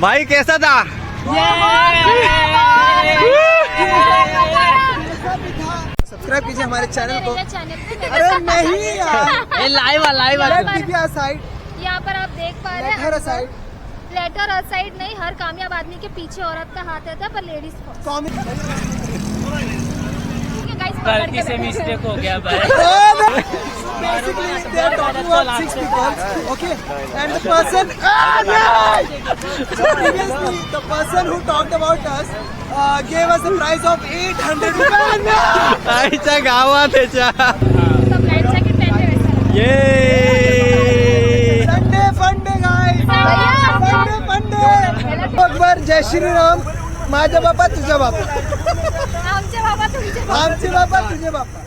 भाई कैसा था? सब्सक्राइब कीजिए हमारे चैनल को। अरे नहीं यार, लाइव साइड यहाँ पर आप देख पा रहे हर हैं साइड लेटर हर साइड नहीं, हर कामयाब आदमी के पीछे औरत का हाथ रहता है, पर लेडीज गलती से मिस्टेक हो गया भाई। Basically, they are talking about 6 people, okay? And the person, so previously, the person who talked about us gave us a price of 800 rupees. आईच्या गावात त्याच्या सब लाइट जैकेट पहने वैसा ये Sunday fun day, guys. Sunday fun day. Akbar, जय श्री राम. माझा बापा तुझा बापा. आमचे बाबा तुमचे बाबा. आमचे बापा तुझे बापा.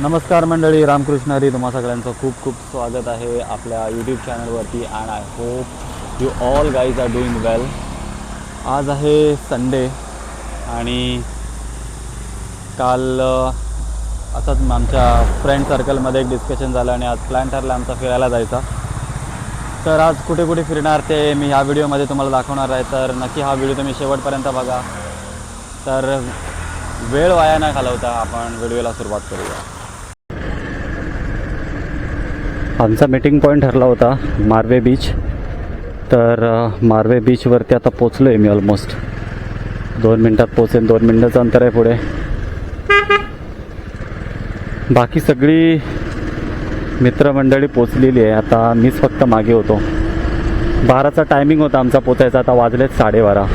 नमस्कार मंडळी, रामकृष्ण हरी. तुम्हा सगळ्यांचं खूप खूप स्वागत आहे आपल्या यूट्यूब चॅनलवरती. And I hope you all guys are doing well. आज आहे संडे आणि काल असंच आमच्या फ्रेंड सर्कलमध्ये एक डिस्कशन झालं आणि आज प्लॅन ठरला आमचा फिरायला जायचा. तर आज कुठे कुठे फिरणार ते मी ह्या व्हिडिओमध्ये तुम्हाला दाखवणार आहे. तर नक्की हा व्हिडिओ तुम्ही शेवटपर्यंत बघा. तर वेळ वाया न घालवता आपण व्हिडिओला सुरुवात करूया. आमचा मीटिंग पॉईंट ठरला होता मार्वे बीच. तर मार्वे बीचवरती आता पोचलो आहे मी. ऑलमोस्ट 2 मिनटात पोचेन. 2 मिनटाचं अंतर आहे पुढे. बाकी सगळी मित्रमंडळी पोचलेली आहे. आता मीच फक्त मागे होतो. 12चा टायमिंग होता आमचा पोचायचा. आता वाजलेत 12:30.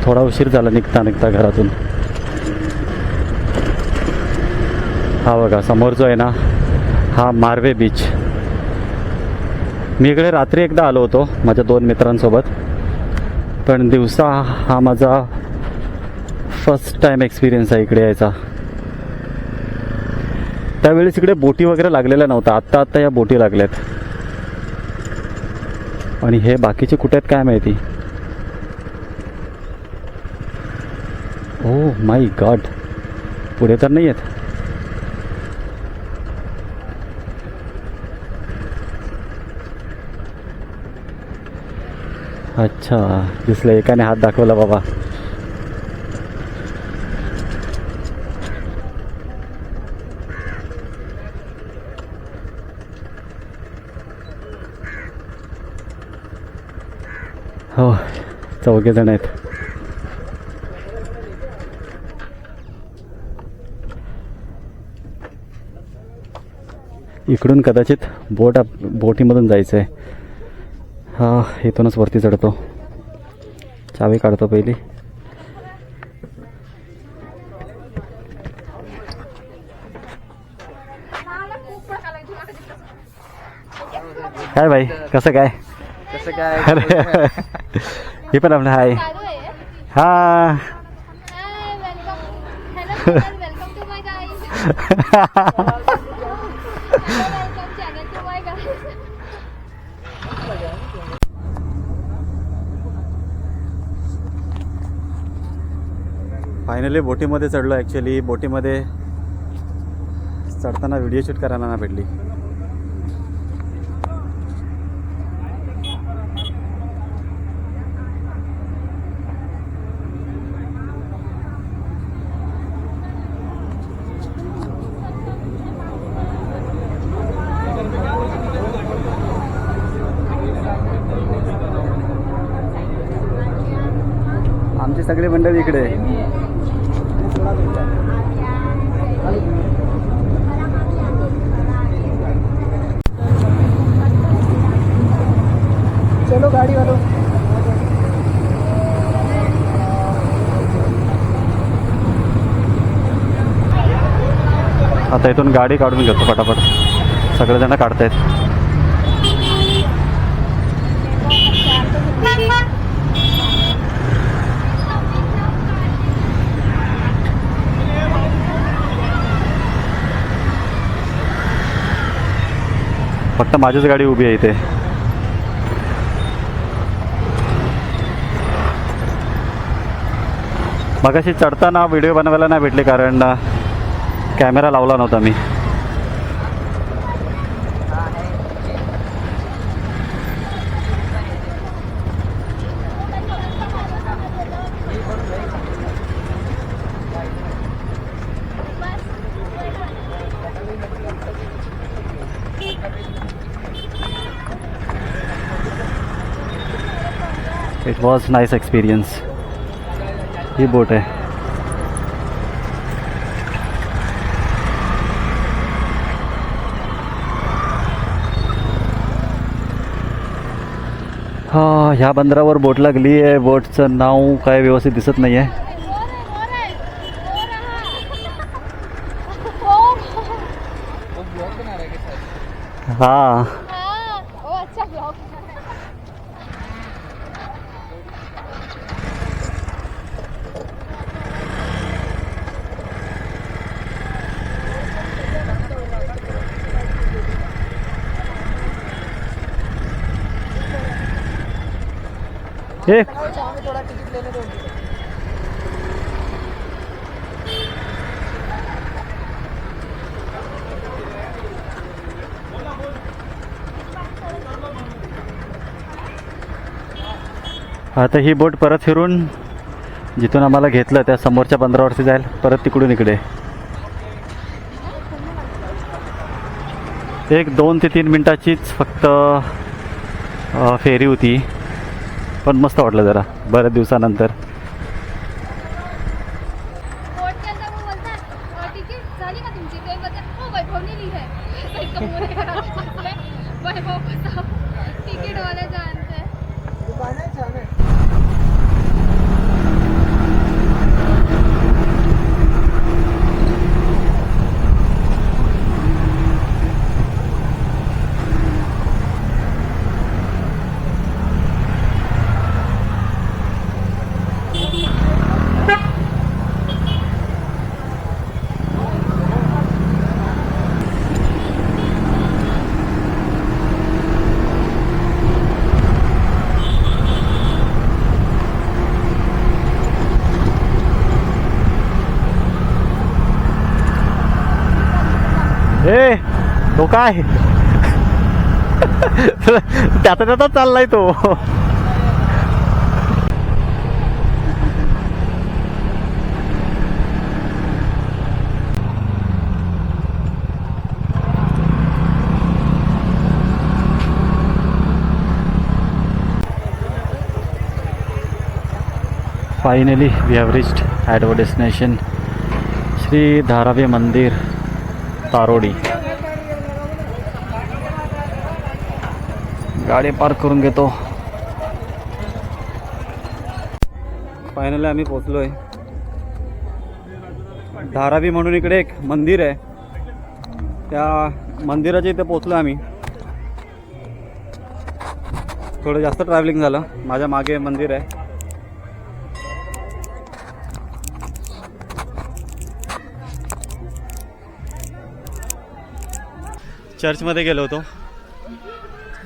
थोडा उशीर झाला निघता घरातून. हा बघा समोर जो आहे ना, हा मार्वे बीच. मी इकडे रात्री एकदा आलो होतो माझ्या 2 मित्रांसोबत, पण दिवसा हा माझा फर्स्ट टाईम एक्सपिरियन्स आहे इकडे यायचा. त्यावेळेस इकडे बोटी वगैरे लागलेल्या नव्हत्या. आत्ता या बोटी लागल्यात. आणि हे बाकीचे कुठे आहेत काय माहिती. ओह माय गॉड, पुढे तर नाही आहेत. अच्छा, दिसलं. एकाने हात दाखवला बाबा. हो, 4 जण आहेत. इकडून कदाचित बोटीमधून जायचं आहे. हा, इथूनच वरती चढतो. चावी काढतो पहिली. काय भाई, कसं काय? अरे हे पण आपलं हाय. हा welcome to my guys. Finally बोटीमध्ये चढलो. ॲक्च्युली बोटीमध्ये चढताना व्हिडिओ शूट करायला ना भेटली. आमची सगळी मंडळी इकडे. चलो गाड़ी वालों. आता इथून गाडी काढून घेतो पटापट. सगळेजण काढतायत. फक्त माझीच गाडी उभी आहे इथे. मगाशी चढताना व्हिडिओ बनवायला नाही भेटले कारण कॅमेरा लावला नव्हता मी. It was nice experience. ही बोट आहे. हा, ह्या बंदरावर बोट लागली आहे. बोटचं नाव काय व्यवस्थित दिसत नाही आहे. हा, अच्छा ब्लॉग. हे थोड़ा टिकट लेने दो. आता ही बोट परत फिरून जिथून आम्हाला घेतलं त्या समोरच्या बंदरावरती जाईल. परत तिकडून इकडे 1-2 ते 3 मिनटाचीच फक्त फेरी होती. पण मस्त वाटलं जरा बऱ्याच दिवसानंतर. बोट के अंदर वो बोलता है तिकीट झाली का तुमची. ते बोलते हो वैभवने लिहिलं आहे. वैभव कसा तिकीट वाला जानते. दुकान है छान है. हे तो काय त्याचा चाललाय तो. Finally we have reached at our destination Shri Dharavi Mandir Tarodi. गाडी पार्क करून घेतो. फायनली आम्ही पोचलोय. धारावी म्हणून इकडे एक मंदिर आहे. त्या मंदिराच्या इथे पोचलो आम्ही. थोडं जास्त ट्रॅव्हलिंग झालं. माझ्या मागे मंदिर आहे. चर्चमध्ये गेलो होतो.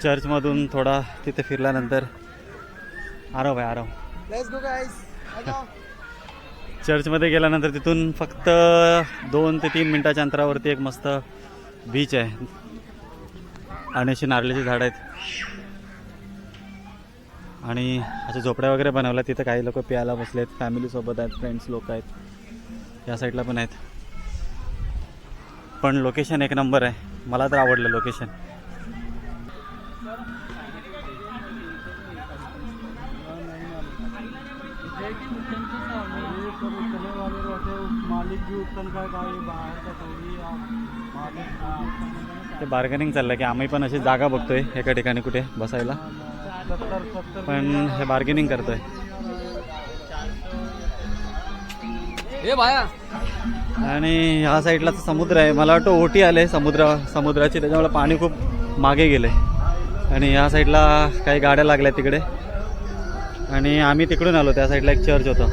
चर्चमधून थोडा तिथे फिरल्यानंतर आरव आहे आरव. Let's go guys. चर्चमध्ये गेल्यानंतर तिथून फक्त 2 ते 3 मिनटाच्या अंतरावरती एक मस्त बीच आहे आणि अशी नारळाची झाडं आहेत आणि अशा झोपड्या वगैरे बनवल्या. तिथं काही लोक प्यायला बसलेत. फॅमिलीसोबत आहेत, फ्रेंड्स लोक आहेत. या साईडला पण आहेत. पण लोकेशन एक नंबर आहे. मला तर आवडलं लोकेशन. ते बार्गेनिंग चाललं की आम्ही पण अशी जागा बघतोय एका ठिकाणी कुठे बसायला. पण हे बार्गेनिंग करतोय. आणि ह्या साईडला समुद्र आहे. मला वाटतं ओटी आले समुद्राची, त्याच्यामुळे पाणी खूप मागे गेले. आणि ह्या साईडला काही गाड्या लागल्या तिकडे. आणि आम्ही तिकडून आलो. त्या साईडला एक चर्च होतं.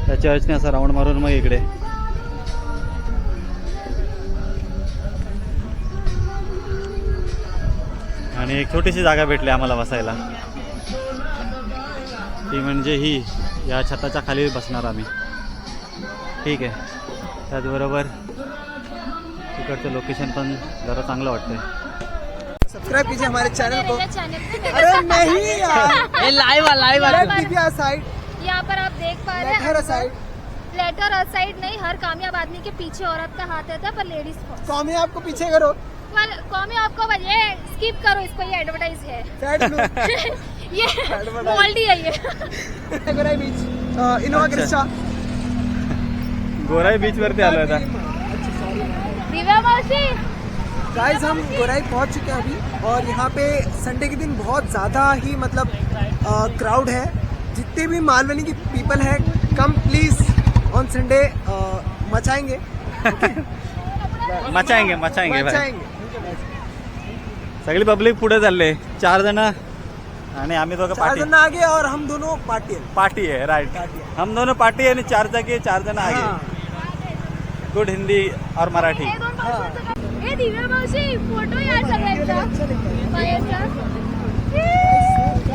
त्या चर्चने असं राऊंड मारून मग इकडे. आणि एक छोटीशी जागा भेटली आम्हाला बसायला. ती म्हणजे ही या छताच्या खाली बसणार आम्ही. ठीक आहे. त्याचबरोबर तिकडचं लोकेशन पण जरा चांगलं वाटतंय. सब्सक्राइब कीजिए हमारे चैनल को. मेरे चैनल पे अरे नहीं यार. Live Let me be aside. यहाँ पर आप देख पा रहे Let her aside. Letter side नहीं, हर कामयाब आदमी के पीछे औरत का हाथ रहता है, पर लेडीज को कौमी आपको पीछे करो. कॉमी आपको ये स्किप करो इसको, ये एडवर्टाइज है. Fat blue. ये मोल्डी है ये. गोराई बीच. Innova Crysta. गोराई बीच वरती आलो आता. दिव्या मौसी. गाइस हम गोराई पहुंच चुके हैं अभी, और यहाँ पे संडे के दिन बहुत ज़्यादा ही मतलब क्राउड है. जितने भी मालवनी की पीपल है, कम प्लीज ऑन संडे. मचाएंगे मचाएंगे भाई. मचाएंगे. सगळी पब्लिक पुढे चालले. 4 जण आणि आम्ही दोघं 4 पार्टी. जन आगे और हम दोनों पार्टी. पार्टी है राइट. हम दोनों पार्टी है आणि 4 जागे 4 जण आगे. गुड हिंदी और मराठी. ए दिव्या मौसी फोटो यार सगळ्यांचा बाहेरचा.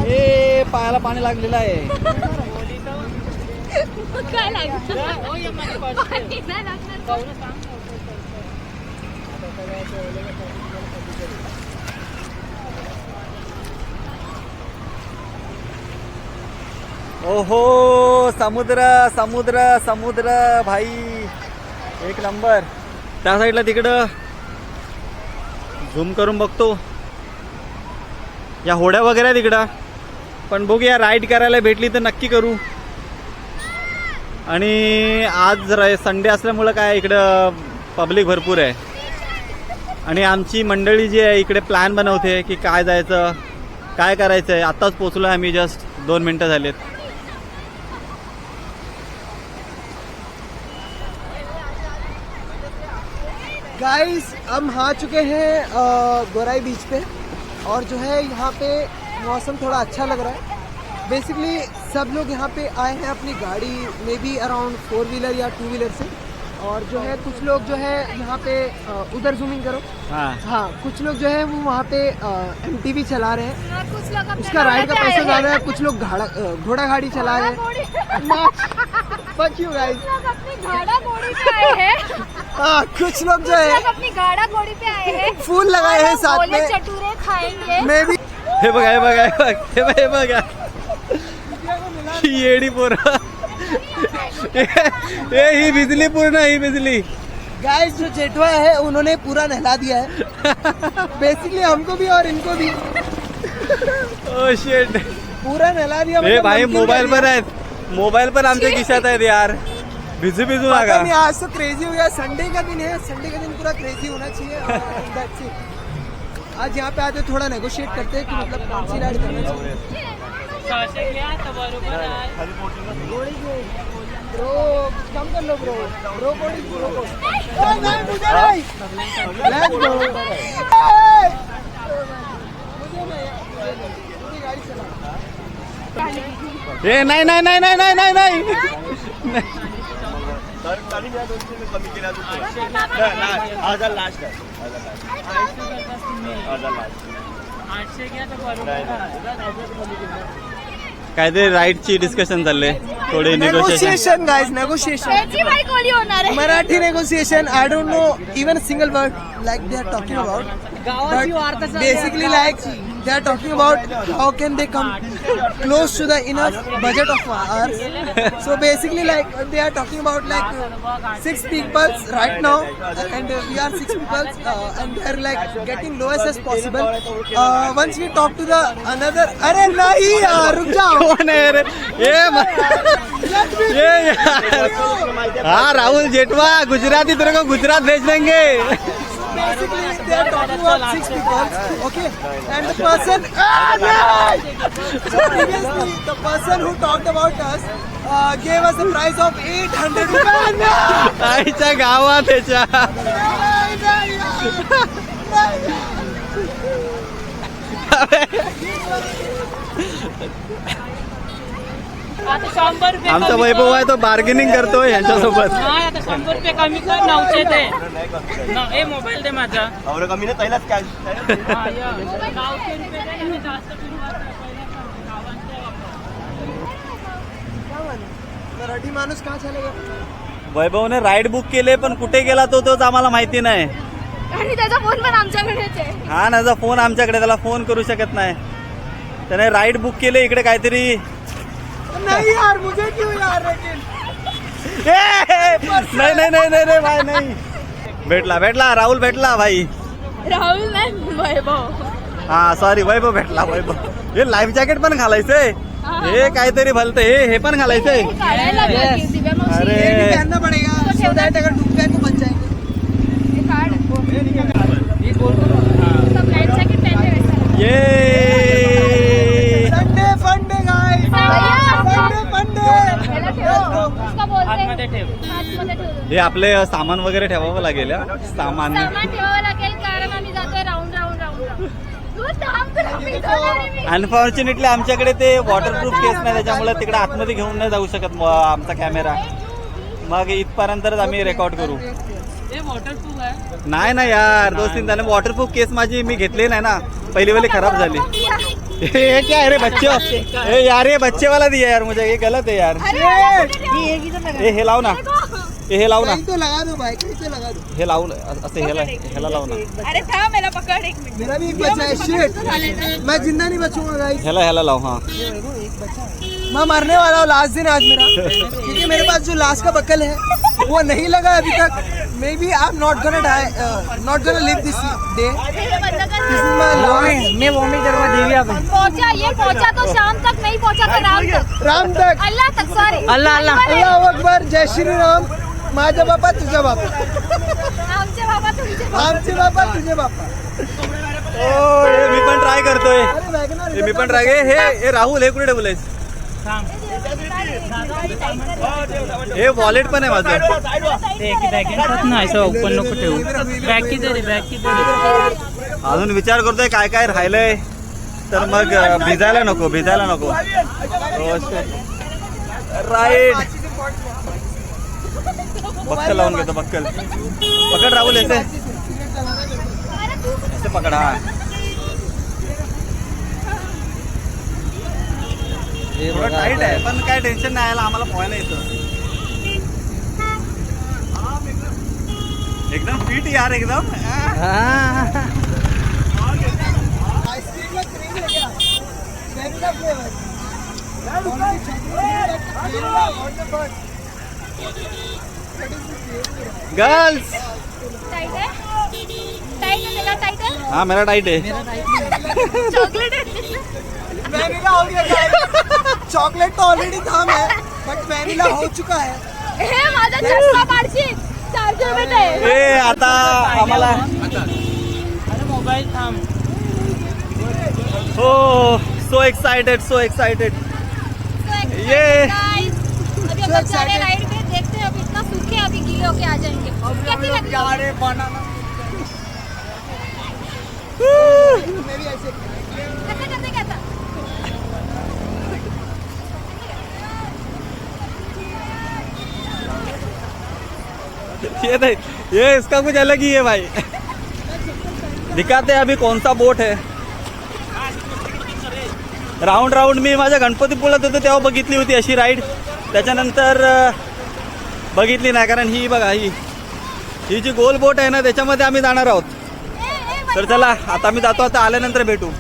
ए पायाला पाणी लागलेलं आहे. काय लागतं? पाणी नाही लागणार. ओहो समुद्र समुद्र समुद्र भाई एक नंबर. त्या साईडला तिकडं झूम करून बघतो, या होड्या वगैरे आहे तिकडं. पण बघूया, राईड करायला भेटली तर नक्की करू. आणि आज जरा संडे असल्यामुळं काय इकडं पब्लिक भरपूर आहे. आणि आमची मंडळी जी आहे इकडे प्लॅन बनवते की काय जायचं काय करायचं आहे. आत्ताच पोचलो आहे आम्ही, जस्ट 2 मिनटं झालेत. गाइस हम आ चुके हैं गोराई बीच पे, और जो है यहाँ पे मौसम थोड़ा अच्छा लग रहा है. बेसिकली सब लोग यहाँ पे आए हैं अपनी गाड़ी में भी अराउंड 4 व्हीलर या 2 व्हीलर से. और जो है कुछ लोग जो है यहाँ पे उधर जूमिंग करो. हाँ कुछ लोग जो है वो वहाँ पे MTV चला रहे हैं. और कुछ लोग अपने उसका राइड का घोड़े पे पैसा आए ज्यादा है. हैं. कुछ लोग घोड़ा गाड़ी चला रहे हैं. Fuck you guys. कुछ लोग अपनी घोड़ा घोड़ी पे आए हैं. हाँ कुछ लोग जो कुछ है लोग अपनी गाड़ा घोड़ी पे आए हैं. फूल लगाए हैं साथ गोले में. चटूरे खाएंगे. मैं भी हे बघा हे बघा हे बघ हे बघा ही येडी पोरं. ही बिजली पूर्ण ही बिजली. गाइस जो जेठवा है उन्होंने पूरा नहला दिया है. बेसिकली हमको भी और इनको भी ओ शिट. पूरा नहला दिया. हे मतलब भाई नमकीन मोबाईल कर पण दिया. आहेत, मोबाईल पण आमच्या खिशात आहेत यार. भिजू भिजू पता नका. नहीं, आज तो क्रेजी हो गया. संडे का दिन है, संडे का दिन पूरा क्रेजी होना चाहिए. That's it. आज यहाँ पे आते थोड़ा नेगोशिएट करते हैं कि मतलब कौन सी राइड करना चाहिए. ब्रो कम कर लो ब्रो. ब्रो कोडी ब्रो कोडी. नहीं मुझे नहीं. Let's go. मुझे नहीं. मुझे गाड़ी चला. हे नाही नाही नाही नाही नाही नाही नाही. काहीतरी राईडची डिस्कशन चालले, थोडे निगोशिएशन. Negotiation guys, negotiation. त्याची बाई कोली होणार आहे. Marathi negotiation. I don't know even a single word like they are talking about. But basically like they are talking about how can they come close to the enough budget of ours. So basically like they are talking about like 6 people right now, and we are 6 people, and they are like getting lowest as possible. Once we talk to the another. अरे नहीं यार रुक जाओ. कोण आहे रे? ये हाँ राहुल जेठवा गुजराती तेरे को गुजरात भेज देंगे. Basically, they are talking about 6 people, okay? And the person, so previously, the person who talked about us gave us a price of 800 rupees. आईच्या गावात त्याच्या. आता 100 रुपये आमचा वैभव आहे तो बार्गेनिंग करतोय यांच्यासोबत. नाही आता 100 रुपये कमी कर. 900 दे. ए मोबाईल दे माझा. कमी नाही पहिलाच कॅश. हा, या. 900 रुपये दे. मी जास्त फिरवत नाही. पहिले गावांचे वापर. मराठी माणूस कहाँ चलेगा? वैभवने राईड बुक केले पण कुठे गेला तो तोच आम्हाला माहिती नाही. आणि त्याचा फोन पण आमच्याकडेच आहे. हा ना, त्याचा फोन आमच्याकडे, त्याला फोन करू शकत नाही. त्याने राईड बुक केले इकडे काहीतरी. नहीं यार, मुझे क्यों यार लेकिन नाही नाही नाही नाही रे भाई, नाही. भेटला राहुल भेटला भाई. राहुल नाही, वैभव. हा सॉरी, वैभव भेटला. वैभव हे लाईफ जॅकेट पण घालायचंय. हे काहीतरी भलतं. हे पण घालायचंय. काढायला लागलं की दिव्या मावशी. अरे. ये भी पहनना पड़ेगा so that अगर डूब गए तो बच जाएंगे. हे काढ. सब लाइफ जैकेट पहनते वैसा. ये संडे फंडे गाइस, संडे फंडे. ह्याला ठेव. उसका बोलते हैं. आतमध्ये ठेव. आतमध्ये ठेव. हे आपले सामान वगैरे ठेवावं लागेल. हा. सामान सामान ठेवावं लागेल कारण आम्ही जातोय राऊंड राऊंड राऊंड. तू थांब, तुला पिकवणार आहे मी. अनफॉर्च्युनेटली आमच्याकडे ते वॉटरप्रूफ केस नाही, त्याच्यामुळे तिकडे आतमध्ये घेऊन नाही जाऊ शकत आमचा कॅमेरा. मग इथपर्यंतच आम्ही रेकॉर्ड करू. हे वॉटरप्रूफ आहे. नाही ना यार, 2-3 झाले. वॉटरप्रूफ केस माझी मी घेतली नाही ना, पहिली वाली खराब झाली. ये क्या है रे बच्चे, ए यार ये बच्चे वाला दिया यार मुझे, ये गलत है यार. हे लाव ना, हे लाव ना, कहीं तो लगा दो भाई, कहीं तो लगा दो. हे लावून असं ह्याला लाव ना. अरे थांब, मेरा पकड़ एक मिनट. मेरा भी एक बच्चा है. शिट, मैं जिंदा नहीं बचूंगा गाइस. ह्याला लाव. हा मैं मरने वाला हूँ लास्ट दिन आज मेरा, क्योंकि मेरे पास जो लास्ट का बकल है वो नहीं लगा अभी तक. Maybe I am not gonna die, not gonna live this day. मैं वॉमिट करूंगा देविया पे. पहुंचा, ये पहुंचा तो शाम तक नहीं पहुंचा तो राम तक. राम तक. अल्लाह तक. सॉरी, अल्लाह अल्लाह. अल्लाह अकबर, जय श्री राम. माझा बापा तुझा बापा, आमचे बाबा तुमचे बाबा. आमचे बापा तुझे बापा. ओ हे मी पण ट्राय करतोय. अरे वॅगनर हे मी पण ट्राय. हे राहुल, हे कुठे ठेवलंयस? हे वॉलेट पण आहे माझं. नाही असं ओपन नको ठेवू. बॅग की दे रे, बॅग की दे रे. अजून विचार करतोय काय काय राहिलंय, तर मग भिजायला नको. राईट. बक्कल लावून घेतो, बक्कल पकड राहुल. ऐसे पकड. हा थोडं टाईट आहे पण काय टेन्शन नाही, यायला आम्हाला पोहायला येतं. एकदम फिट यार, एकदम. आइसक्रीम का क्रीम है क्या? Vanilla flavour. गर्ल्स. टाइट है, टाइट है, मेरा टाइट है. हाँ मेरा टाइट है. चॉकलेट है. वैनिला हो गया guys. चॉकलेट तो ऑलरेडी था मैं, बट वैनिला हो चुका है. हे माझा चष्मा पाडशील. 400 रुपये. ए आता आम्हाला अरे मोबाईल थांब. हो सो एक्साइटेड. ये अभी हम लोग जा रहे हैं राइड पे. देखते हैं, अभी इतना सूखे, अभी गीले होके आ जाएंगे. कैसी लग रही है? मैं भी ऐसे कैसा करते कैसा? ये नहीं, ये इसका कुछ अलग ही है भाई. दिखाते हैं अभी कौन सा बोट है. राऊंड मी माझ्या गणपतीपुळ्यात होतो तेव्हा बघितली होती अशी राईड. त्याच्यानंतर बघितली नाही, कारण ही बघा ही जी गोल बोट आहे ना त्याच्यामध्ये आम्ही जाणार आहोत. तर चला आता आम्ही जातो, आता आल्यानंतर भेटू.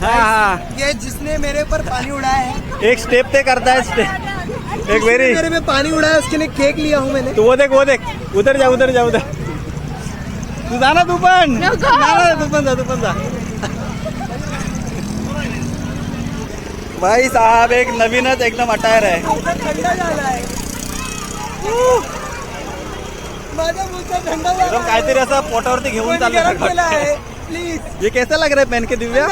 हा ये जिसने मेरे ऊपर पानी उड़ाया है, एक स्टेप ते करताय. स्टेप एक वेरी. मेरे में पानी उड़ाया, उसके लिए केक लिया हूँ मैंने. तू वो देख उधर जा. तू जा ना, तू पण जा. भाई साहब एक नवीनच एकदम अटायर आहे. ठंडा झाला आहे. माझा मुलगा थंडा झाला एकदम काहीतरी असं पोटावरती घेऊन गरम केला आहे. चाललं. प्लीज. ये कैसा लग रहा है पहन के दिव्या?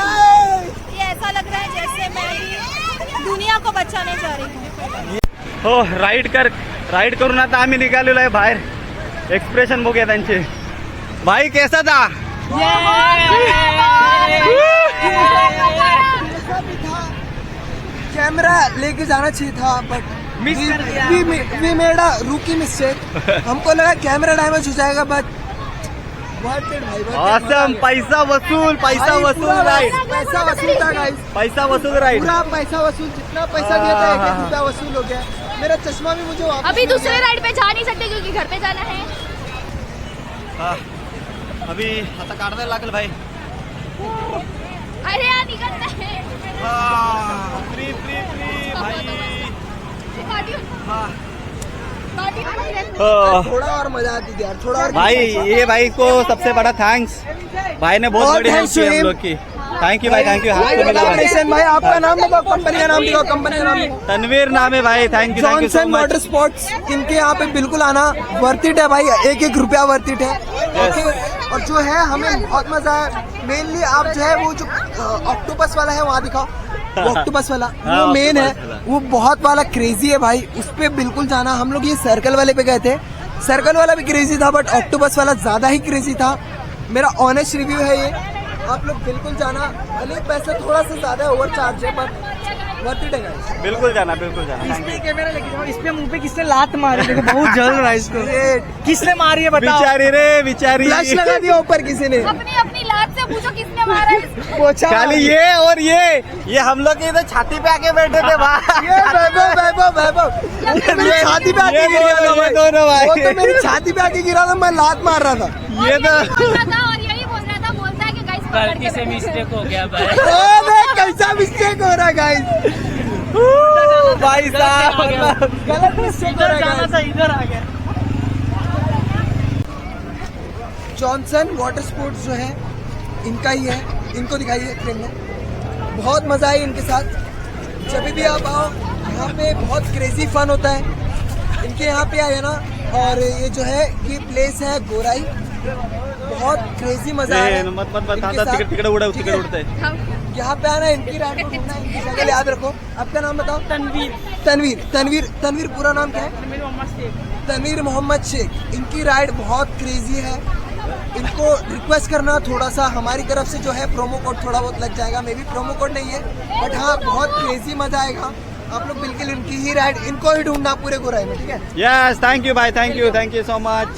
ये ऐसा लग रहा है जैसे मैं दुनिया को बचाने जा रही हूँ. हो राईड करून आता आम्ही निघालेलो आहे बाहेर. एक्सप्रेशन बघूया त्यांचे. भाई कैसा था? कैमरा लेके जाना चाहिए था, बट वी मेड अ रूकी मिस्टेक. हमको लगा कैमरा डैमेज हो जाएगा, बट ऑसम. पैसा वसूल राईड. पैसा वसूल था गाइस. पैसा वसूल राईड. पूरा पैसा वसूल. जितना पैसा दिया था 1 रुपया वसूल हो गया. मेरा चश्मा भी मुझे वापस अभी दूसरे राइड पे जा नहीं सकते क्योंकि अभी घर पे जाना है. अभी आता काढायला लागेल भाई. अरे यार निकलना है. फ्री फ्री फ्री भाई. थोड़ा और मजा आती थी यार, थोड़ा और भाई ये भाई को सबसे बड़ा थैंक्स. भाई ने बहुत और बड़ी हेल्प thanks की to हम him. लोग की. थैंक यू भाई, थैंक यू. Congratulations भाई, आपका नाम बताओ, कंपनी का नाम दिखाओ, कंपनी का नाम. तनवीर नाम है भाई. Thank you so Johnson water much. Sports, इनके यहाँ पे बिल्कुल आना वर्थ इट है भाई. 1-1 रुपया वर्थ इट है. ओके, और जो है हमें बहुत मजा है. मेनली आप जो है वो जो ऑक्टोपस वाला है वहाँ दिखाओ. वो ऑक्टोपस वाला हाँ, वो मेन है, octopus वाला. वो बहुत वाला क्रेजी है भाई. उस पे बिल्कुल जाना. हम लोग ये सर्कल वाले पे गए थे. सर्कल वाला भी क्रेजी था बट ऑक्टोपस वाला ज्यादा ही क्रेजी था. मेरा ऑनेस्ट रिव्यू है ये. आप लोग बिल्कुल जाना. भले पैसा थोड़ा सा ज्यादा ओवर चार्ज है बट वर्थ इट है गाइस. बिल्कुल जाना, बिल्कुल जाना. Thank you. कैमरा लेके जाओ. इस पे मुंह पे किसने लात मारी? देखो बहुत जल रहा है इसको. किसने मारी है बताओ. बिचारी रे बिचारी. फ्लैश लगा दिया ऊपर किसी ने. अपनी अपनी लात से पूछो किसने मारा है इसको. पोछा. खाली ये और ये हम लोग इधर छाती पे आके बैठे थे भाई. ये वैभव मेरी छाती पे आके ये गिरा था दोनों, भाई. ये दोनों भाई. वो तो मेरी छाती पे आके गिरा था, मैं लात मार रहा था. ये तो बोल रहा था और यही बोल रहा था. बोलता है कि गाइस गलती से मिस्टेक हो गया भाई. अरे कैसा मिस्टेक हो रहा है गाइस. भाई साहब गलत मिस्टेक हो रहा है guys. इधर आ गया. जॉनसन वाटर स्पोर्ट्स जो है इनका ही है. इनको दिखाइए फ्रेम में. बहुत मजा है इनके साथ. जब भी आप आओ यहाँ पे बहुत क्रेजी फन होता है. इनके यहाँ पे आए ना. और ये जो है ये प्लेस है गोराई. बहुत क्रेजी मजा आ रहा है मत मत मत इनके साथ. तिकड़ तिकड़ उड़ा ठीक तिकड़ है? उड़ता है. यहाँ पे आना, इनकी राइड को ढूंढना, इनकी शक्ल याद रखो. आपका नाम बताओ. तनवीर. तनवीर पूरा नाम क्या है? तनवीर मोहम्मद शेख. इनकी राइड बहुत क्रेजी है. इनको रिक्वेस्ट करना थोड़ा सा हमारी तरफ से जो है प्रोमो कोड थोड़ा बहुत लग जाएगा. मे भी प्रोमो कोड नहीं है बट हाँ बहुत क्रेजी मजा आएगा. आप लोग बिल्कुल इनकी ही राइड, इनको ही ढूंढना पूरे गोराई में. ठीक है. यस थैंक यू भाई. Thank you so much.